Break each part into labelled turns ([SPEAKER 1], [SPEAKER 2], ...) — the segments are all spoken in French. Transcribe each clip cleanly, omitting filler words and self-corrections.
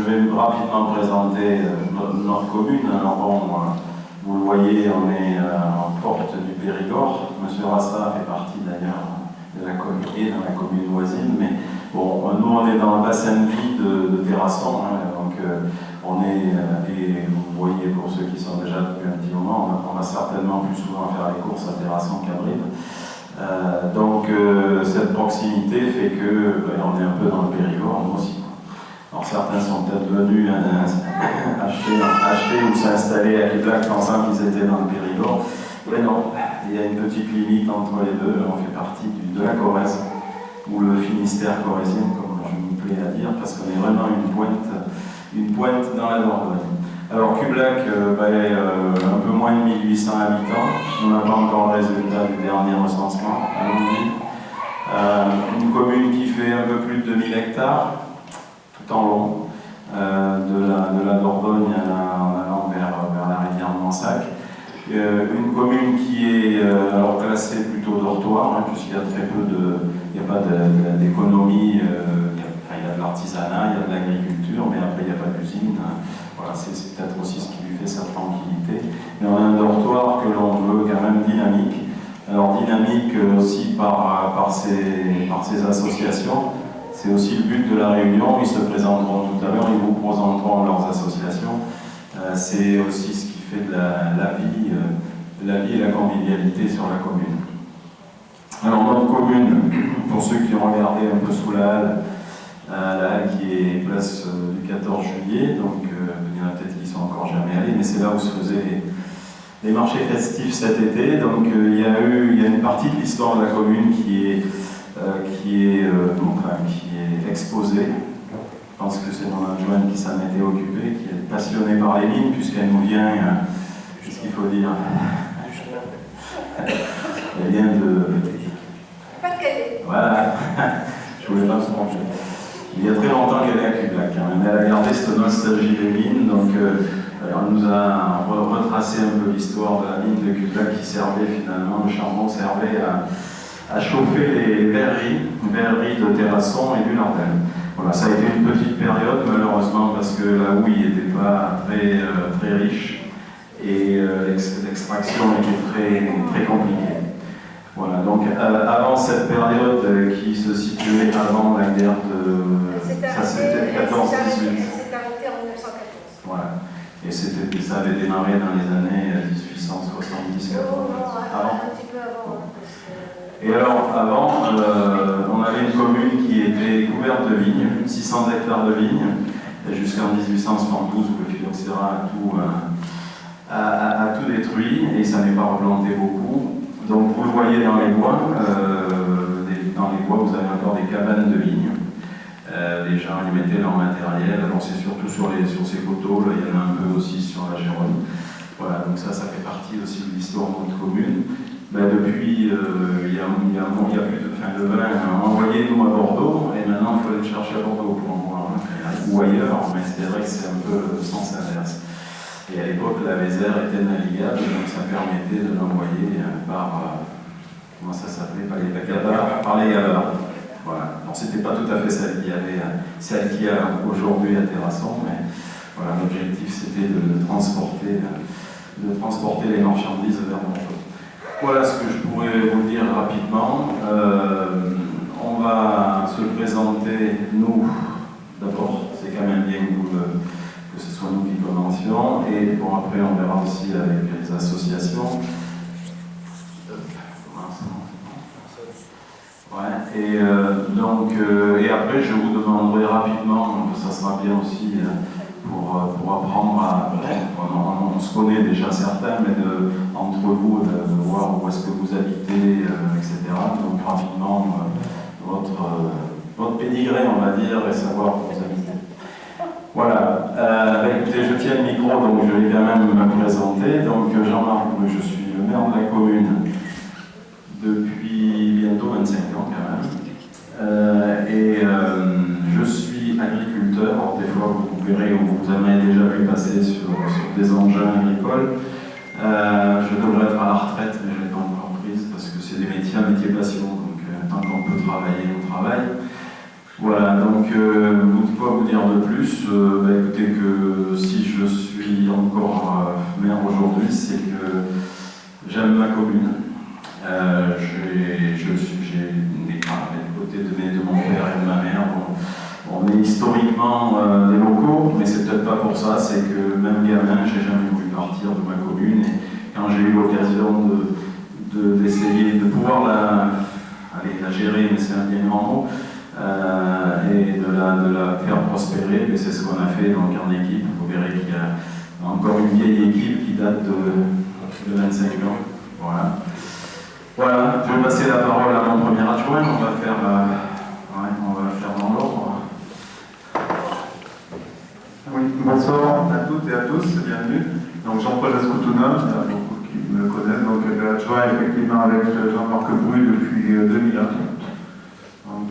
[SPEAKER 1] vais rapidement présenter notre commune. Alors bon, vous le voyez, on est en porte du Périgord. Monsieur Rassa fait partie d'ailleurs de la commune, dans la commune voisine, mais bon, nous on est dans le bassin de vie de Terrasson, hein, donc on est, et vous voyez pour ceux qui sont déjà depuis un petit moment, on va certainement plus souvent faire les courses à Terrasson qu'à Brive. Donc cette proximité fait que on est un peu dans le Périgord, nous aussi. Alors certains sont peut-être venus acheter ou s'installer à Cublac pensant qu'ils étaient dans le Périgord. Mais non, il y a une petite limite entre les deux. On fait partie de la Corrèze, ou le Finistère corrézien, comme je me plais à dire, parce qu'on est vraiment une pointe dans la Dordogne. Alors Cublac, un peu moins de 1800 habitants. On n'a pas encore le résultat du dernier recensement à Longwy. Une commune qui fait un peu plus de 2000 hectares, tout en long, de la Dordogne en allant vers la rivière de Mansac. Une commune qui est alors classée plutôt dortoir, hein, puisqu'il y a très peu il n'y a pas d'économie, il y a de l'artisanat, il y a de l'agriculture, mais après il n'y a pas d'usine. Voilà, c'est peut-être aussi ce qui lui fait sa tranquillité. Mais on a un dortoir que l'on veut quand même dynamique. Alors dynamique aussi par ces associations. C'est aussi le but de la réunion. Ils se présenteront tout à l'heure, ils vous présenteront leurs associations. C'est aussi ce qui fait de la vie et la convivialité sur la commune. Alors notre commune, pour ceux qui ont regardé un peu sous la halle qui est place du 14 juillet, donc il y en a peut-être qui sont encore jamais allés, mais c'est là où se faisaient les marchés festifs cet été. Donc il y a une partie de l'histoire de la commune qui est exposée. Je pense que c'est mon adjointe qui s'en était occupée, qui est passionnée par les mines, puisqu'elle nous vient, qu'est-ce qu'il faut dire, elle vient de...
[SPEAKER 2] Pas de cahier.
[SPEAKER 1] Voilà, je voulais pas me tromper. Il y a très longtemps qu'elle est à Cublac, hein. Elle a gardé cette nostalgie des mines, donc on nous a retracé un peu l'histoire de la mine de Cublac qui servait finalement, le charbon servait à chauffer les verreries de Terrasson et du Nordel. Voilà, ça a été une petite période malheureusement parce que la houille n'était pas très riche et l'extraction était très compliquée. Voilà, donc avant cette période qui se situait avant la guerre ça c'était 14-18.
[SPEAKER 2] C'est arrêté en 1914.
[SPEAKER 1] Voilà, et ça avait démarré dans les années 1870-80.
[SPEAKER 2] Un petit peu avant.
[SPEAKER 1] Et alors, avant, on avait une commune qui était couverte de vignes, plus de 600 hectares de vignes, jusqu'en 1872 où le phylloxéra a tout détruit, et ça n'est pas replanté beaucoup. Donc vous le voyez dans les bois, vous avez encore des cabanes de vignes. Les gens y mettaient leur matériel, alors c'est surtout sur ces coteaux, là, il y en a un peu aussi sur la Géronne. Voilà, donc ça fait partie aussi de l'histoire de notre commune. Depuis, il y a plus de... Enfin, le vin, on envoyait nous à Bordeaux, et maintenant il faut aller le chercher à Bordeaux pour en boire, ou ailleurs, mais c'est vrai que c'est un peu le sens inverse. Et à l'époque, la Vézère était navigable, donc ça permettait de l'envoyer par... comment ça s'appelait? Par les gabarres. Voilà. Donc c'était pas tout à fait celle qu'il y a aujourd'hui à Terrasson, mais voilà, l'objectif c'était de transporter les marchandises vers Bordeaux. Voilà ce que je pourrais vous dire rapidement. On va se présenter, nous, d'abord, c'est quand même bien que ce soit nous qui commencions, et bon, après on verra aussi avec les associations. Ouais, et après je vous demanderai rapidement, ça sera bien aussi pour apprendre à... On se connaît déjà certains, mais entre vous, de voir où est-ce que vous habitez, etc. Donc rapidement, votre pédigré, on va dire, et savoir où vous habitez. Voilà. Écoutez, je tiens le micro, donc je vais quand même me présenter. Donc Jean-Marc, je suis le maire de la commune depuis bientôt 25 ans quand même. Je suis agriculteur. Alors, des fois, vous verrez, vous en avez déjà vu passer sur des engins agricoles. Je devrais être à la retraite, mais je ne l'ai pas encore prise parce que c'est des métiers passion. Donc, tant qu'on peut travailler, on travaille. Voilà, donc quoi vous dire de plus écoutez, que si je suis encore maire aujourd'hui, c'est que j'aime ma commune. J'ai des côté de mon père et de ma mère. On est historiquement des locaux, mais c'est peut-être pas pour ça, c'est que même gamin, j'ai jamais voulu partir de ma commune. Et quand j'ai eu l'occasion d'essayer de pouvoir la gérer, mais c'est un bien grand mot, et de la faire prospérer, mais c'est ce qu'on a fait donc en équipe. Vous verrez qu'il y a encore une vieille équipe qui date de 25 ans. Voilà, je vais passer la parole à mon premier adjoint. On va faire dans l'ordre.
[SPEAKER 3] Oui, bonsoir à toutes et à tous, bienvenue. Donc Jean-Paul Ascoutouna, il y a beaucoup qui me connaissent, donc adjoint effectivement avec Jean-Marc Brouille depuis 2001. Donc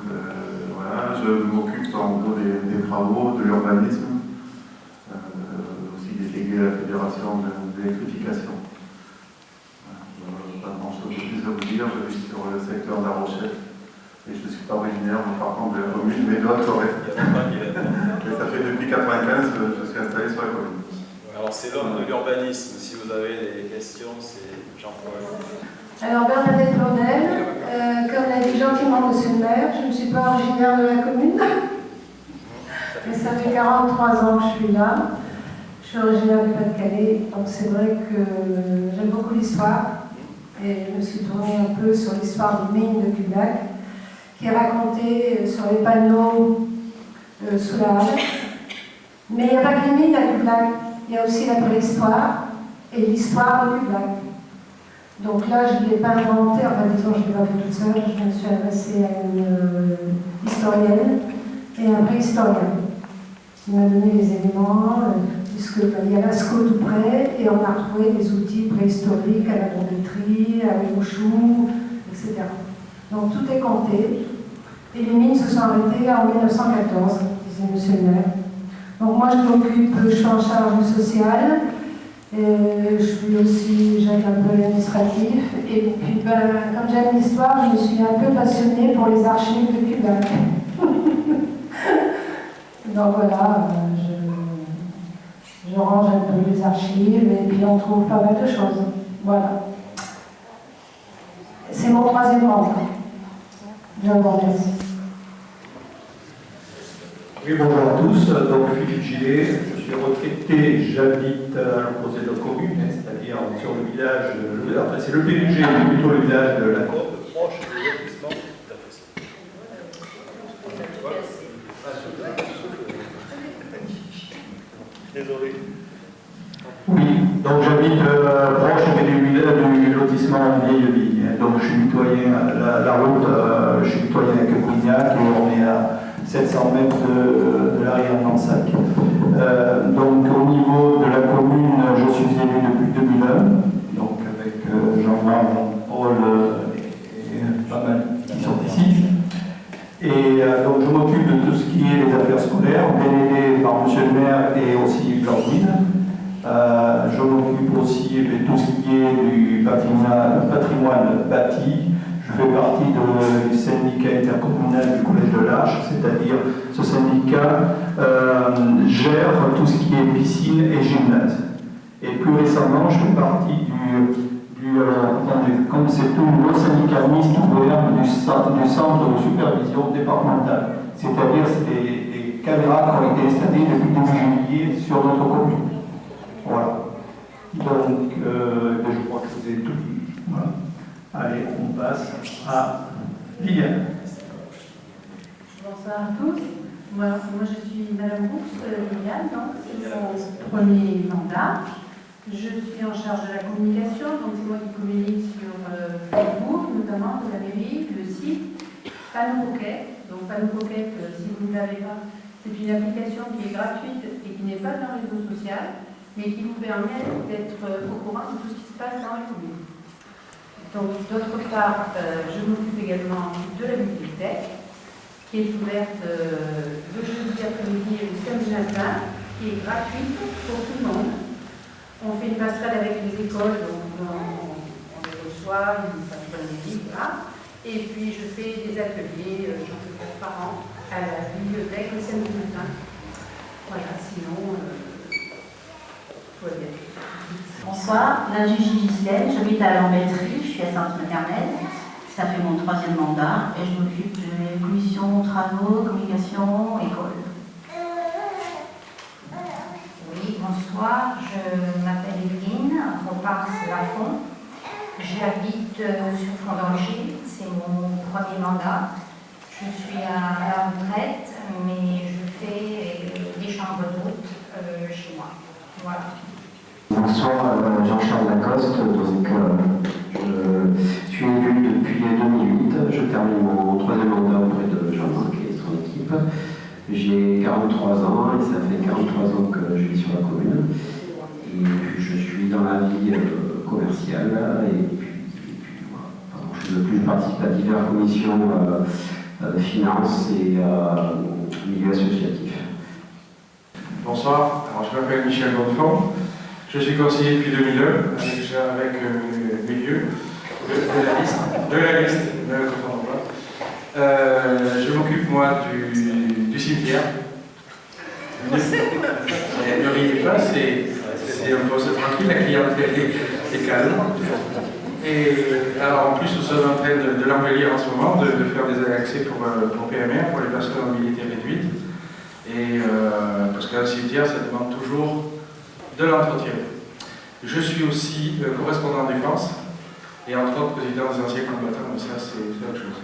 [SPEAKER 3] voilà, je m'occupe en gros des travaux, de l'urbanisme, aussi délégué à la Fédération de l'électrification. Pas grand-chose de plus à vous dire, je vis sur le secteur de La Rochelle et je ne suis pas originaire, par contre, de la commune, mais d'autres auraient. Et ça fait depuis 1995 que je suis installé sur la commune.
[SPEAKER 1] Alors c'est l'homme de l'urbanisme, si vous avez des questions, c'est Jean-Paul.
[SPEAKER 2] Alors Bernadette Blondel, comme l'a dit gentiment monsieur le maire, je ne suis pas originaire de la commune, mais ça fait 43 ans que je suis là. Je suis originaire du Pas-de-Calais, donc c'est vrai que j'aime beaucoup l'histoire. Et je me suis tournée un peu sur l'histoire des mines de Cublac, qui est racontée sur les panneaux sous la halle. Mais il n'y a pas que les mines à Cublac, il y a aussi la préhistoire et l'histoire de Cublac. Donc là, je ne l'ai pas inventé, enfin disons, je ne l'ai pas fait toute seule, je me suis adressée à une historienne et un préhistorien qui m'a donné les éléments, puisqu'il y a Lascaux tout près, et on a retrouvé des outils préhistoriques à la bonneterie, à l'Émouchou, etc. Donc tout est compté, et les mines se sont arrêtées en 1914, disait monsieur le maire. Donc moi je suis en charge du social, et je suis aussi, j'aide un peu l'administratif, et puis comme j'aime l'histoire, je me suis un peu passionnée pour les archives de Cublac. Donc voilà, je range un peu les archives et puis on trouve pas mal de choses. Voilà. C'est mon troisième mandat. Je vous remercie.
[SPEAKER 4] Oui, bonjour à tous. Donc Philippe Gillet, je suis retraité, j'habite à l'opposé de la commune, c'est-à-dire sur le village, enfin c'est le PUG, mais plutôt le village de la Côte, proche de l'établissement de la Fosse. Désolé. Oui, donc j'habite proche du lotissement Vieille Vie. Donc je suis mitoyen la route, je suis mitoyen avec Cougnac et on est à 700 mètres de l'arrière d'Ansac. Donc au niveau de la commune, je suis élu depuis 2001, donc avec Jean-Marc, Paul et pas mal qui sont ici. Et donc je m'occupe de tout ce qui est les affaires scolaires, bien aidé par monsieur le maire et aussi Blandine. Je m'occupe aussi de tout ce qui est du patrimoine bâti. Je fais partie du syndicat intercommunal du Collège de l'Arche, c'est-à-dire ce syndicat gère tout ce qui est piscine et gymnase. Et plus récemment, je fais partie comme c'est tout le syndicat mixte ouvert du centre de supervision départementale. C'est-à-dire c'est des caméras qui ont été installées depuis début juillet sur notre commune. Voilà. Donc, je crois que je vous ai tout dit. Voilà. Allez, on passe à Liliane.
[SPEAKER 5] Bonsoir à tous. Moi je suis Madame Roux, Liliane, donc c'est mon premier mandat. Je suis en charge de la communication, donc c'est moi qui communique sur Facebook, notamment de la mairie, le site Panneau Pocket. Donc Panneau Pocket, si vous ne l'avez pas, c'est une application qui est gratuite et qui n'est pas d'un réseau social, mais qui vous permet d'être au courant de tout ce qui se passe dans la commune. Donc d'autre part, je m'occupe également de la bibliothèque, qui est ouverte le jeudi après-midi et le samedi matin, qui est gratuite pour tout le monde. On fait une passerelle avec les écoles, donc on les reçoit, ils passent pas les livres, voilà. Et puis je fais des ateliers, j'en fais 4 par an, à la bibliothèque le samedi matin. Voilà, sinon, tout va bien.
[SPEAKER 6] Bonsoir, là j'ai Gisèle, j'habite à Lambétry, je suis à Sainte-Maternelle. Ça fait mon 3e mandat et je m'occupe des commissions travaux, communication, école.
[SPEAKER 7] Oui, bonsoir, je m'appelle Evelyne, Romparts-Lafont. J'habite sur Fond-d'Angers, c'est mon 1er mandat. Je suis à la retraite, mais je fais des chambres d'hôtes chez moi. Voilà.
[SPEAKER 8] Bonsoir, Jean-Charles Lacoste. Donc, je suis élu depuis 2008. Je termine mon 3e mandat auprès de Jean-Marc et son équipe. J'ai 43 ans et ça fait 43 ans que je vis sur la commune. Et puis je suis dans la vie commerciale et puis voilà. Je participe à diverses commissions finances et milieu associatif.
[SPEAKER 9] Bonsoir, alors, je m'appelle Michel Bonnefond. Je suis conseiller depuis 2002 avec milieu de la liste, je m'occupe moi du cimetière. Ne riez pas, c'est un poste tranquille, la clientèle est calme. Et alors en plus nous sommes en train de l'embellir en ce moment, de faire des accès pour PMR, pour les personnes en mobilité réduite. Et parce qu'un cimetière ça demande toujours de l'entretien. Je suis aussi correspondant en défense et entre autres président des anciens combattants, mais ça c'est autre chose.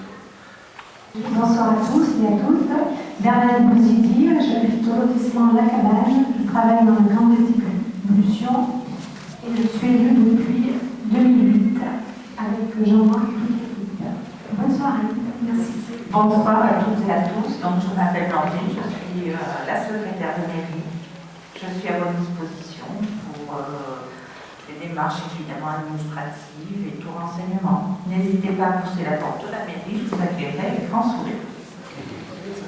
[SPEAKER 10] Bonsoir à tous et à toutes. Bernadette Bouzidi, j'habite au lotissement La Cabane, je travaille dans la grande distribution et je suis élue depuis 2008 avec Jean-Marc et toute l'équipe. Bonne soirée, merci.
[SPEAKER 6] Bonsoir à toutes et à tous, donc je m'appelle Blandine, je suis la secrétaire de mairie. Je suis à votre disposition pour les démarches évidemment administratives et tout renseignement. N'hésitez pas à pousser la porte de la mairie, je vous accueillerai avec grand sourire.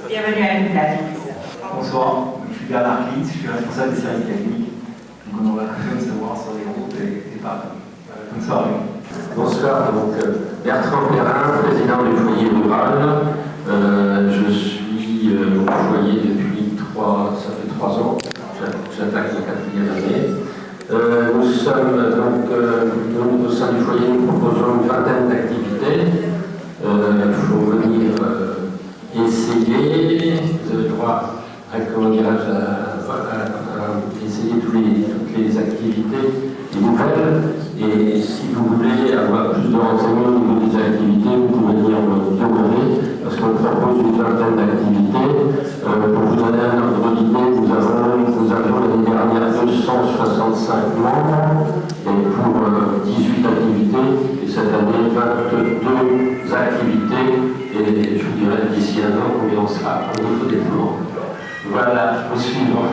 [SPEAKER 6] Bienvenue à une place.
[SPEAKER 11] Bonsoir, je suis Bernard Klitz, je suis responsable des services techniques. Donc on aura l'occasion de savoir sur les routes et pas. Bonne soirée.
[SPEAKER 8] Bonsoir, donc Bertrand Perrin, président du foyer rural. Je suis au foyer depuis ça fait 3 ans. J'attaque la 4e année. Nous sommes donc au sein du foyer, nous proposons une vingtaine d'activités. Il faut venir essayer. Vous avez droit à essayer toutes les activités nouvelles. Et si vous voulez avoir plus de renseignements au niveau des activités, vous pouvez venir me demander, parce qu'on propose une vingtaine d'activités. Pour vous donner un ordre d'idée, nous avions l'année dernière 265 membres, et pour 18 activités, et cette année 22 activités, et je vous dirai d'ici un an combien on sera au niveau des membres. Voilà, au suivant.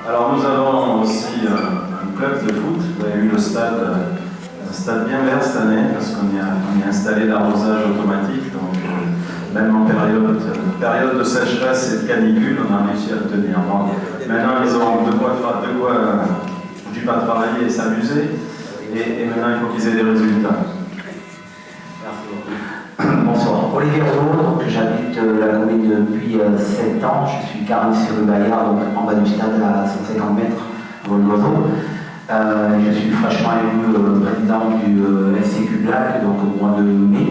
[SPEAKER 1] Alors nous avons aussi un club de foot. Vous avez vu un stade bien vert cette année parce qu'on y a installé l'arrosage automatique. Donc même en période de sécheresse et de canicule, on a réussi à le tenir. Bon, maintenant ils ont de quoi du pas travailler et s'amuser. Et maintenant il faut qu'ils aient des résultats. Merci beaucoup.
[SPEAKER 12] Bonsoir, Olivier Roux, j'habite la commune depuis 7 ans, je suis 46 rue Bayard, donc en bas du stade à 150 mètres, vol d'oiseau. Je suis fraîchement élu président du FCQ Black, donc au mois de mai.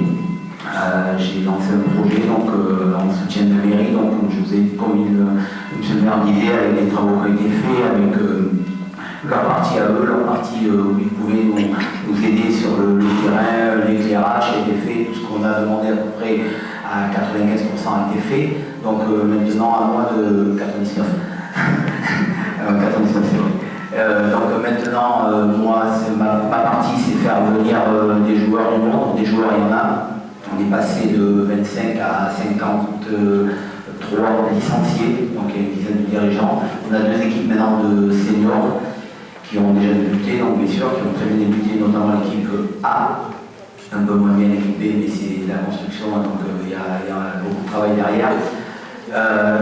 [SPEAKER 12] J'ai lancé un projet donc, en soutien de mairie, donc je faisais comme une merde d'idée avec les travaux qui ont été faits, avec leur partie à eux, leur partie où ils pouvaient nous aider sur le terrain, l'éclairage a été fait, tout ce qu'on a demandé à peu près à 95% a été fait. Donc maintenant à moi de 99. 99 c'est vrai. Donc maintenant, moi, ma partie c'est faire venir des joueurs du monde. Des joueurs il y en a. On est passé de 25 à 53 licenciés, donc il y a une dizaine de dirigeants. On a 2 équipes maintenant de seniors qui ont déjà débuté, donc bien sûr, qui ont très bien débuté, notamment l'équipe A, un peu moins bien l'équipe B, mais c'est la construction, donc il y a beaucoup de travail derrière.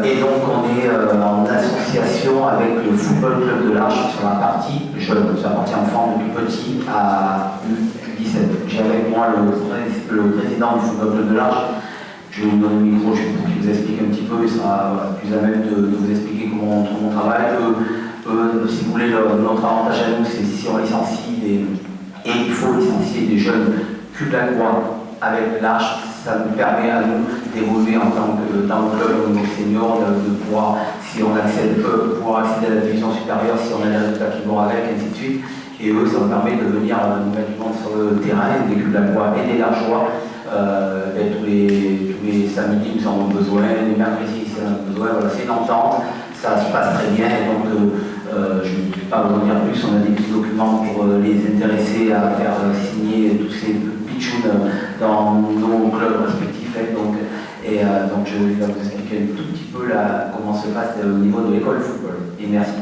[SPEAKER 12] Et donc on est en association avec le Football Club de l'Arche sur la partie jeune, sur la partie enfant de tout petit à U17. J'ai avec moi le président du Football Club de l'Arche je vais lui donner le micro pour qu'il vous explique un petit peu, il sera plus à même de vous expliquer comment on travaille. Si vous voulez, notre avantage à nous, c'est si on licencie et il faut licencier des jeunes Cublacois avec l'Arche, ça nous permet à nous d'évoluer en tant que dans le club au niveau senior, de pouvoir, si on accède, pouvoir accéder à la division supérieure, si on a les résultats qui vont avec, ainsi de suite. Et eux, ça nous permet de venir nous mettre du monde sur le terrain, des Cublacois et des Largeois. Tous les samedis, nous en avons besoin, les mercredis, si on en a besoin. Voilà, c'est une entente, ça se passe très bien. Et donc, je ne vais pas vous en dire plus, on a des petits documents pour les intéresser à faire signer tous ces pitchouns dans nos clubs respectifs. Donc je vais vous expliquer un tout petit peu comment se passe au niveau de l'école de football. Et merci.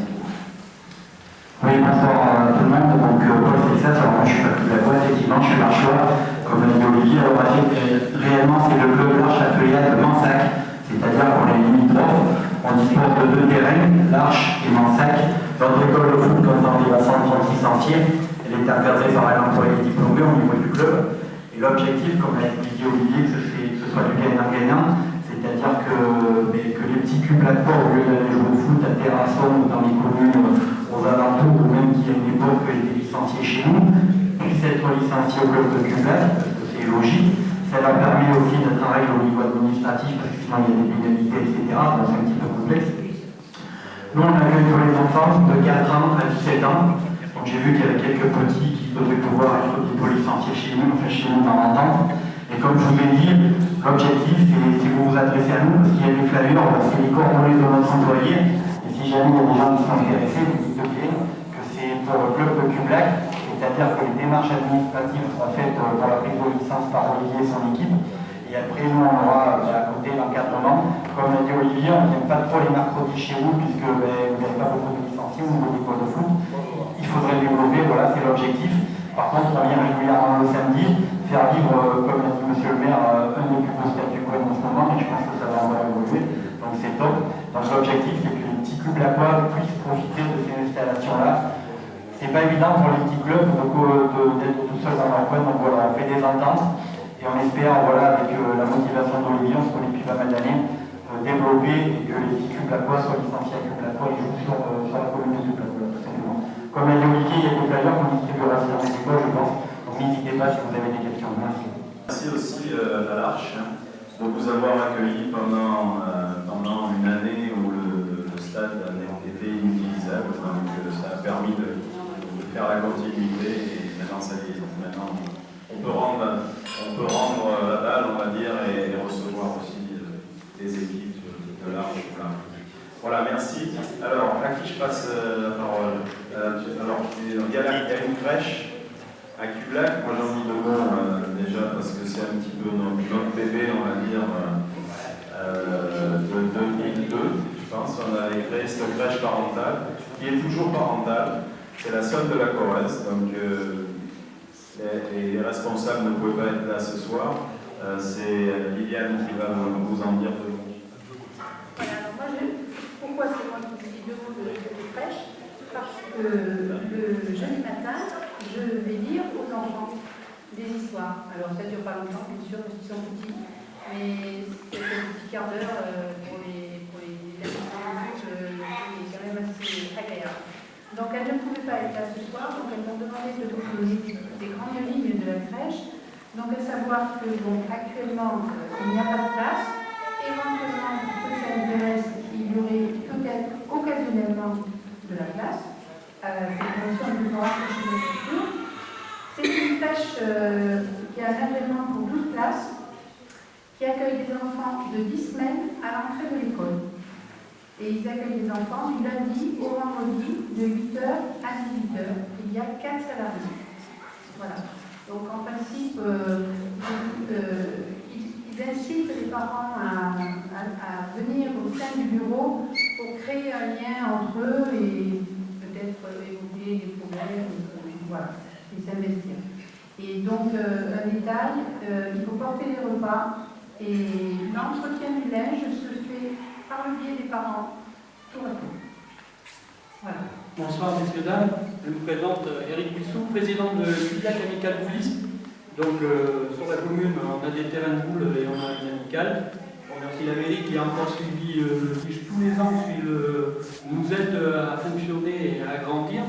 [SPEAKER 4] Oui, bonsoir tout le monde. Donc, Paul Félixas, alors moi je suis pas tout d'accord, effectivement, je suis l'archois, comme l'a dit Olivier. Alors, réellement, c'est le club l'Arche Affiliate de Mansac, c'est-à-dire qu'on est limitrophes. On dispose de 2 terrains, l'Arche et Mansac. Notre école de foot compte environ 130 licenciés. Elle est encadrée par un employé diplômé au niveau du club. Et l'objectif, comme l'a expliqué Olivier, que ce soit du gagnant-gagnant, c'est-à-dire que les petits Cublacois, au lieu d'aller jouer au foot à Terrasson ou dans les communes aux alentours, ou même qui à une époque étaient licenciés chez nous, puissent être licenciés au club de Cublac, parce que c'est logique. Ça leur permet aussi d'être en règle au niveau administratif, parce que sinon il y a des pénalités, etc. Donc c'est un petit peu complexe. Nous, on accueille tous les enfants de 4 ans à 17 ans. Donc j'ai vu qu'il y avait quelques petits qui devraient pouvoir être licenciés chez nous, enfin chez nous dans l'entente. Et comme je vous ai dit, l'objectif, c'est si vous vous adressez à nous, parce qu'il y a des flyers, c'est les coordonnées de notre employé. Et si jamais il y a des gens qui sont intéressés, vous dites bien que c'est pour le club de Cublac, c'est-à-dire que les démarches administratives seront faites pour la prise de licence par Olivier et son équipe. Et après, nous, on aura à côté l'encadrement. Comme l'a dit Olivier, on ne vient pas trop les mercredis chez vous, puisque vous n'avez pas beaucoup de licenciés au niveau des écoles de foot. Il faudrait développer, voilà, c'est l'objectif. Par contre, on vient régulièrement le samedi, faire vivre, comme l'a dit monsieur le maire, un des plus beaux statuts qu'on a en ce moment, et je pense que ça va encore évoluer. Donc c'est top. Donc l'objectif, c'est que les petits clubs lacois puissent profiter de ces installations-là. C'est pas évident pour les petits clubs d'être tout seuls dans leur coin, donc voilà, on fait des ententes. Et on espère, voilà, avec la motivation d'Olivier, on se connaît depuis pas mal d'années, développer et que les petits clubs lacois soient licenciés à Club Lacois et jouent sur la commune de Club Lacois, tout simplement. Comme l'a dit Olivier, il y a des flyers qu'on distribuera sur les écoles, je pense. Donc n'hésitez pas si vous avez des questions. Merci.
[SPEAKER 1] Merci aussi à l'Arche de vous avoir accueilli pendant une année où le stade était inutilisable. Donc ça a permis de faire la continuité et maintenant ça y est. Maintenant, on peut rendre la balle, on va dire, et recevoir aussi des équipes de l'Arche. Voilà, merci. Alors, à qui je passe la parole? Alors, il y a une crèche à Cublac. Moi, j'en dis 2 mots déjà, parce que c'est un petit peu notre bébé, on va dire, de 2002, je pense. On a créé cette crèche parentale, qui est toujours parentale. C'est la seule de la Corrèze, donc les responsables ne pouvaient pas être là ce soir. C'est Liliane qui va vous en dire 2 mots.
[SPEAKER 5] Pourquoi c'est moi qui vous dis 2 mots de cette crèche? Parce que le jeudi matin, je vais lire aux enfants des histoires. Alors ça ne dure pas longtemps, bien sûr, parce qu'ils sont petits, mais c'est un petit quart d'heure pour les enfants, qui est quand même assez agréable. Donc elles ne pouvaient pas être là ce soir, donc elles m'ont demandé de vous donner des grandes lignes de la crèche. Donc à savoir que actuellement, il n'y a pas de place. Éventuellement, pour que ça intéresse, il y aurait peut-être occasionnellement de la place. C'est une condition que nous aurons chez le futur. C'est une crèche qui a un agrément pour 12 places, qui accueille des enfants de 10 semaines à l'entrée de l'école. Et ils accueillent des enfants du lundi au vendredi de 8h à 18h. Il y a 4 salariés. Voilà. Donc en principe, ils incitent les parents à venir au sein du bureau pour créer un lien entre eux et peut-être évoquer des problèmes, voilà, et s'investir. Et donc, un détail, il faut porter les repas et l'entretien du linge se fait par le biais des parents, tour à tour. Voilà.
[SPEAKER 13] Bonsoir messieurs, dames. Je vous présente Éric Bussou, président de Cublac Amical Boulisme. Donc sur la commune, on a des terrains de boules et on a une amicale. On remercie la mairie qui a encore suivi le fiche tous les ans, nous aide à fonctionner et à agrandir.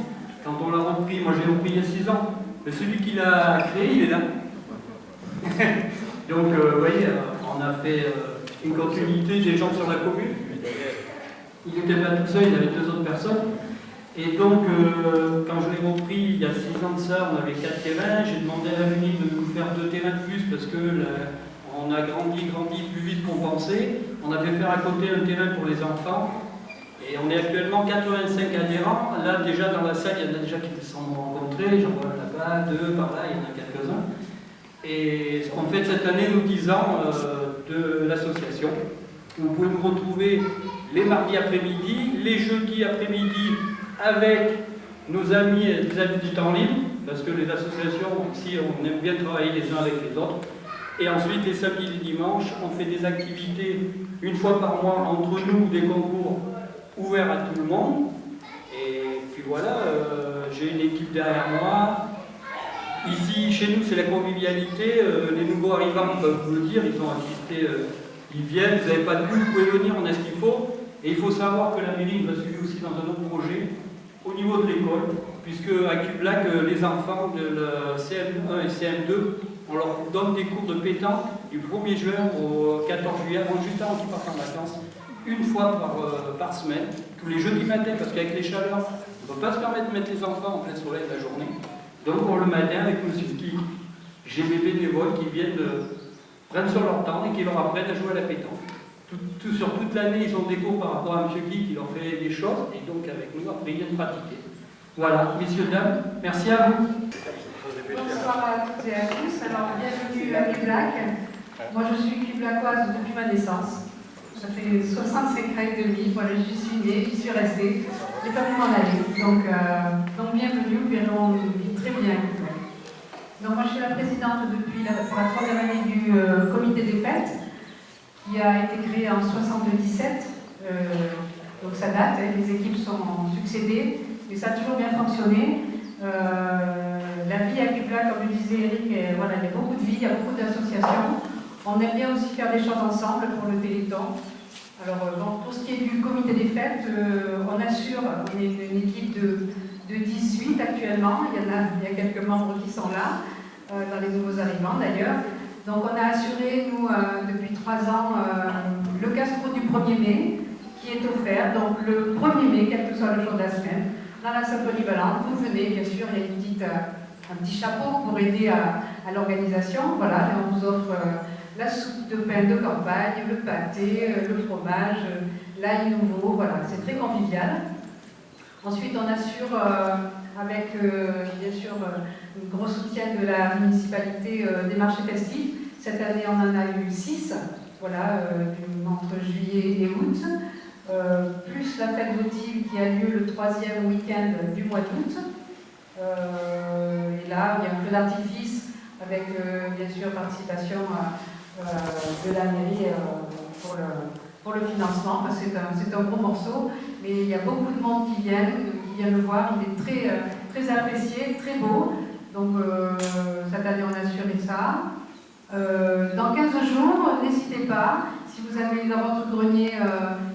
[SPEAKER 13] Quand on l'a repris, moi j'ai repris il y a 6 ans, mais celui qui l'a créé, il est là. Donc vous voyez, on a fait une continuité des gens sur la commune. Il n'était pas tout seul, il avait 2 autres personnes. Et donc, quand je l'ai repris il y a 6 ans de ça, on avait 4 terrains. J'ai demandé à la mairie de nous faire 2 terrains de plus parce que on a grandi plus vite qu'on pensait. On a fait faire à côté un terrain pour les enfants. Et on est actuellement 85 adhérents. Là, déjà dans la salle, il y en a déjà qui se sont rencontrés. J'en vois là-bas, 2 par là, il y en a quelques-uns. Et on fait cette année nos 10 ans de l'association. Vous pouvez nous retrouver les mardis après-midi, les jeudis après-midi avec nos amis et les amis du temps libre, parce que les associations, aussi, on aime bien travailler les uns avec les autres. Et ensuite, les samedis et les dimanches, on fait des activités une fois par mois entre nous, des concours ouverts à tout le monde. Et puis voilà, j'ai une équipe derrière moi. Ici, chez nous, c'est la convivialité. Les nouveaux arrivants peuvent vous le dire, ils ont assisté, ils viennent, vous n'avez pas de but, vous pouvez venir, on a ce qu'il faut. Et il faut savoir que la mairie nous a suivi aussi dans un autre projet, au niveau de l'école, puisque à Cublac, les enfants de la CM1 et CM2, on leur donne des cours de pétanque du 1er juin au 14 juillet, juste avant qu'ils partent en vacances, une fois par semaine, tous les jeudis matins, parce qu'avec les chaleurs, on ne peut pas se permettre de mettre les enfants en plein soleil la journée. Donc le matin, avec M. Kik, j'ai des bénévoles qui viennent prendre sur leur temps et qui leur apprennent à jouer à la pétanque. Sur toute l'année, ils ont des cours par rapport à M. Kik qui leur fait des choses, et donc avec nous, après, ils viennent pratiquer. Voilà, messieurs, dames, merci à vous.
[SPEAKER 5] Bonsoir à toutes et à tous. Alors, bienvenue à Cublac. Moi, je suis cublacoise depuis ma naissance. Ça fait 65 ans et demi. Voilà, j'y suis née, j'y suis restée. Je n'ai pas pu m'en aller. Donc bienvenue, vous verrez, on vit très bien. Donc, moi, je suis la présidente pour la 3e année du comité des fêtes, qui a été créé en 1977. Donc ça date, les équipes sont succédées, mais ça a toujours bien fonctionné. La vie à Cublac, comme le disait Eric, voilà, il y a beaucoup de vie, il y a beaucoup d'associations. On aime bien aussi faire des choses ensemble pour le Téléthon. Alors, pour ce qui est du comité des fêtes, on assure, on est une équipe de 18 actuellement, il y a quelques membres qui sont là, dans les nouveaux arrivants d'ailleurs. Donc on a assuré, nous, depuis 3 ans, le gastro du 1er mai, qui est offert, donc le 1er mai, quel que soit le jour de la semaine, dans la salle polyvalente. Vous venez, bien sûr, il y a un petit chapeau pour aider à l'organisation. Voilà, et on vous offre la soupe de pain de campagne, le pâté, le fromage, l'ail nouveau, voilà, c'est très convivial. Ensuite, on assure, avec bien sûr une grosse soutien de la municipalité, des marchés festifs. Cette année, on en a eu 6, voilà, entre juillet et août. Plus la fête votive qui a lieu le 3e week-end du mois d'août. Et là, il y a un feu d'artifice avec, bien sûr, participation de la mairie pour le financement. C'est un gros morceau, mais il y a beaucoup de monde qui vient le voir. Il est très, très apprécié, très beau. Donc, cette année, on a assuré ça. Dans 15 jours, n'hésitez pas, si vous avez dans votre grenier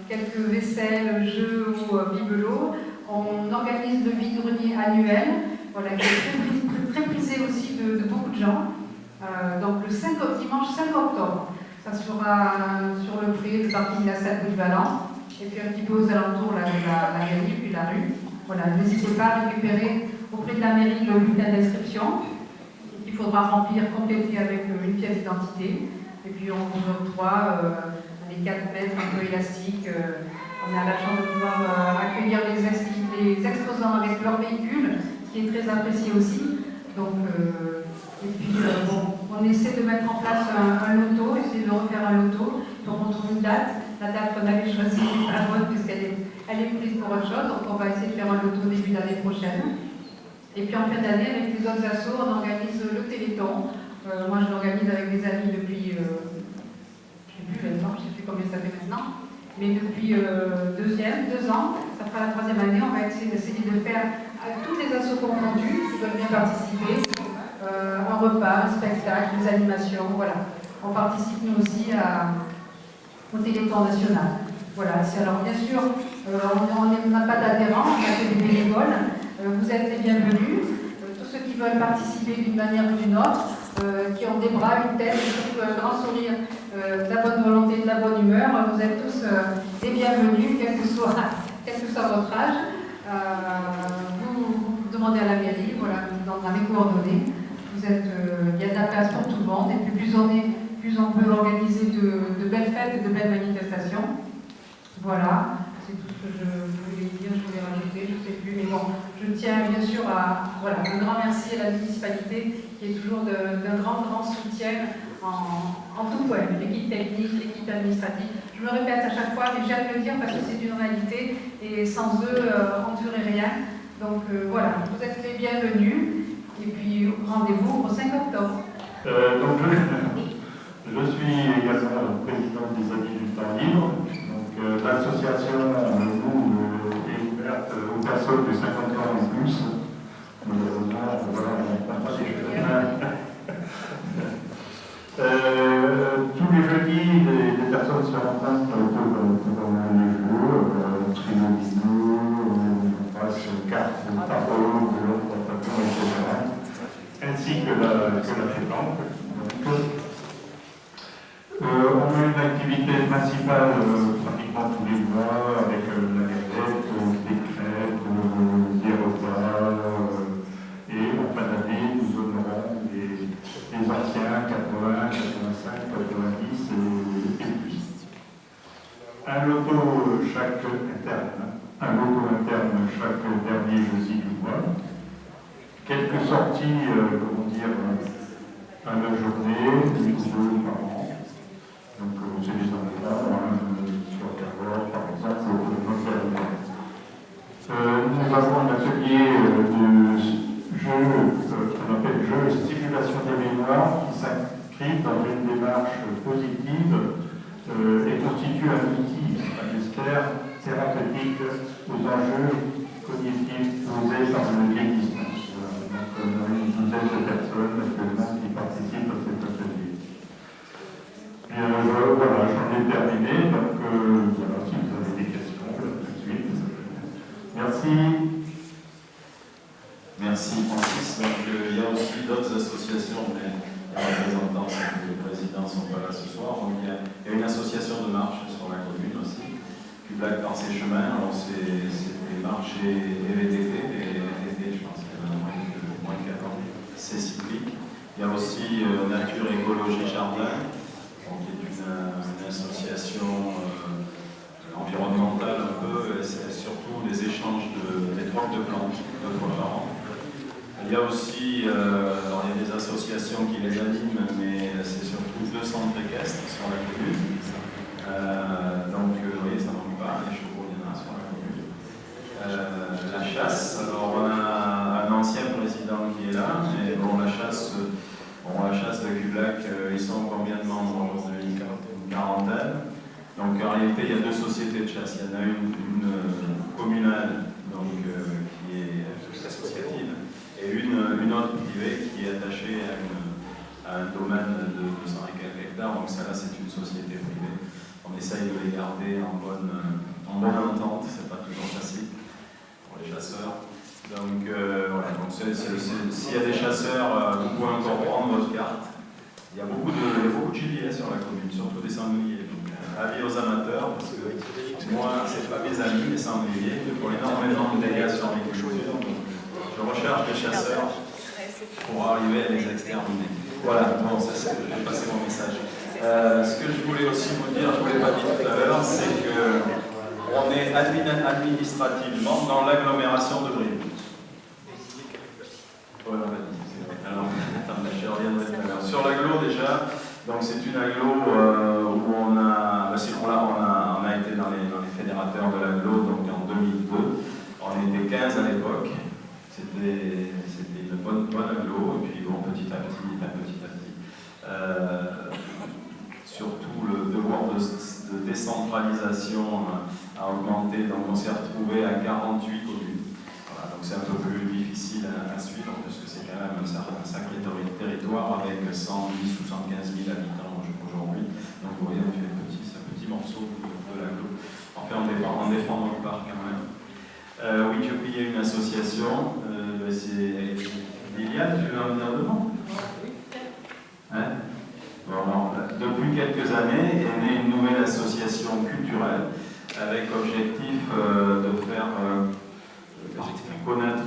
[SPEAKER 5] quelques vaisselles, jeux ou bibelots, on organise le vide-grenier annuel, voilà, qui est très prisé aussi de beaucoup de gens. Donc le dimanche 5 octobre, ça sera sur le pré de partie de la salle polyvalente, et puis un petit peu aux alentours là, de la mairie, puis la rue. Voilà, n'hésitez pas à récupérer auprès de la mairie le bulletin d'inscription. Il faudra remplir, compléter avec une pièce d'identité. Et puis on vous octroie les 4 mètres un peu élastiques. On a la chance de pouvoir accueillir les exposants avec leur véhicule, ce qui est très apprécié aussi. Donc, et puis on essaie de mettre en place un loto, essayer de refaire un loto. Donc on trouve une date. La date qu'on avait choisie n'est pas bonne puisqu'elle est prise pour autre chose. Donc on va essayer de faire un loto début d'année prochaine. Et puis en fin d'année, avec les autres assos, on organise le Téléthon. Moi, je l'organise avec des amis depuis, je ne sais plus 20 ans, je ne sais plus combien ça fait maintenant, mais depuis 2 ans, ça fera la 3e année, on va essayer de faire à tous les assos confondus qui veulent bien participer, un repas, un spectacle, des animations, voilà. On participe nous aussi au Téléthon national. Voilà, alors bien sûr, on n'a pas d'adhérents, on a que des bénévoles. Vous êtes les bienvenus. Tous ceux qui veulent participer d'une manière ou d'une autre, qui ont des bras, une tête, et surtout un grand sourire, de la bonne volonté, de la bonne humeur, vous êtes tous les bienvenus, quel que soit votre âge. Vous demandez à la mairie, voilà, vous donnera les coordonnées. Il y a de la place pour tout le monde, et puis plus on peut organiser de belles fêtes et de belles manifestations. Voilà, c'est tout ce que je voulais dire, je voulais rajouter, je ne sais plus, mais bon, je tiens bien sûr à un grand merci à la municipalité qui est toujours d'un grand soutien en tout point, l'équipe technique, l'équipe administrative. Je me répète à chaque fois, mais j'aime le dire parce que c'est une réalité et sans eux, on ne ferait rien. Donc voilà, vous êtes les bienvenus et puis rendez-vous au 5 octobre.
[SPEAKER 4] Donc je suis également président des Amis du Temps Libre. L'association, nous, est ouverte aux personnes de 50 ans et plus. Malheureusement, voilà, on n'a pas des jeunes. Tous les jeudis, les personnes se rencontrent pour les jeux, Trinomino, on passe cartes, tarot, etc. Ainsi que la pétanque. On a une activité principale pratiquement tous les mois avec la galette, des crêpes, des repas et en fin d'année nous honorons les anciens 80, 85, 90 et plus. Un loto interne chaque dernier jeudi du mois. Quelques sorties, à la journée, une ou deux par an. Donc, c'est les enfants, sur Carole, par exemple, nous avons un atelier de jeu, qu'on appelle jeu stimulation des mémoires, qui s'inscrit dans une démarche positive et constitue un outil, j'espère, thérapeutique aux enjeux cognitifs posés par le vieillissement. Donc, on a une douzaine de personnes actuellement qui participent à cet atelier. Voilà, j'en ai terminé, donc voilà, si vous avez des questions, tout de suite. Merci.
[SPEAKER 1] Merci Francis. Donc il y a aussi d'autres associations, mais les représentants, les présidents ne sont pas là ce soir. Donc il y a une association de marche sur la commune aussi, Cublac dans ses chemins. Alors c'est des marches et VTT, je pense qu'il y en a moins de 4 ans. C'est cyclique. Il y a aussi Nature, Écologie, Jardin, qui est une association environnementale un peu, et c'est surtout des échanges des troques de plantes de fois par an. Il y a aussi il y a des associations qui les animent, mais c'est surtout 2 centres équestres sur la commune. Donc vous voyez, ça ne manque pas, les chevaux, il y en a sur la commune. La chasse, alors on a un ancien président qui est là, mais bon, la chasse de Cublac, ils sont combien de membres aujourd'hui? Une quarantaine. Donc en réalité, il y a 2 sociétés de chasse. Il y en a une communale, donc, qui est associative, et une autre privée qui est attachée à un domaine de 200 et quelques hectares. Donc ça là, c'est une société privée. On essaye de les garder en bonne entente. C'est pas toujours facile pour les chasseurs. Donc voilà, donc s'il y a des chasseurs, vous pouvez encore prendre votre carte. Il y a beaucoup de gibier sur la commune, surtout des sangliers. Donc avis aux amateurs, parce que moi, c'est pas mes amis, les sangliers, qui font énormément de dégâts sur les cultures. Donc je recherche des chasseurs pour arriver à les exterminer. Voilà, bon, ça c'est, j'ai passé mon message. Ce que je voulais aussi vous dire, je ne vous l'ai pas dit tout à l'heure, c'est qu'on est administrativement dans l'agglomération de Brive. Alors, je reviendrai tout à l'heure. Sur l'agglo déjà, donc c'est une agglo où on a été dans les fédérateurs de l'agglo donc en 2002. On était 15 à l'époque. C'était une bonne agglo, et puis bon, petit à petit. Surtout le devoir de décentralisation a augmenté, donc on s'est retrouvé à 48 communes. Voilà, donc c'est un peu plus difficile à suivre, parce que c'est quand même un sacré territoire. voir avec 110 ou 115 000 habitants aujourd'hui. Donc vous voyez, on fait un petit morceau de l'agglo. Enfin, on défend notre parc quand même. Oui, j'ai payé une association. C'est Liliane, tu veux en venir devant? Hein? Bon, alors, depuis quelques années est née une nouvelle association culturelle avec objectif de faire connaître,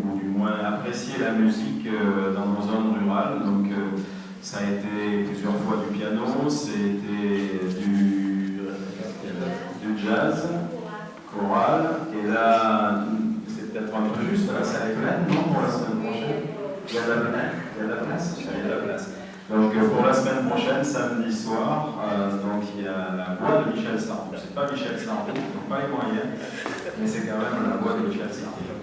[SPEAKER 1] ou du moins apprécier la musique dans nos zones rurales. Donc ça a été plusieurs fois du piano, c'était du jazz, choral, et là, c'est peut-être un peu juste, là, ça est plein, non, pour la semaine prochaine? Il y a de la place? Il y a de la place. Donc pour la semaine prochaine, samedi soir, donc il y a la voix de Michel Sardou. C'est pas Michel Sardou, donc pas les moyens, mais c'est quand même la voix de Michel Sardou.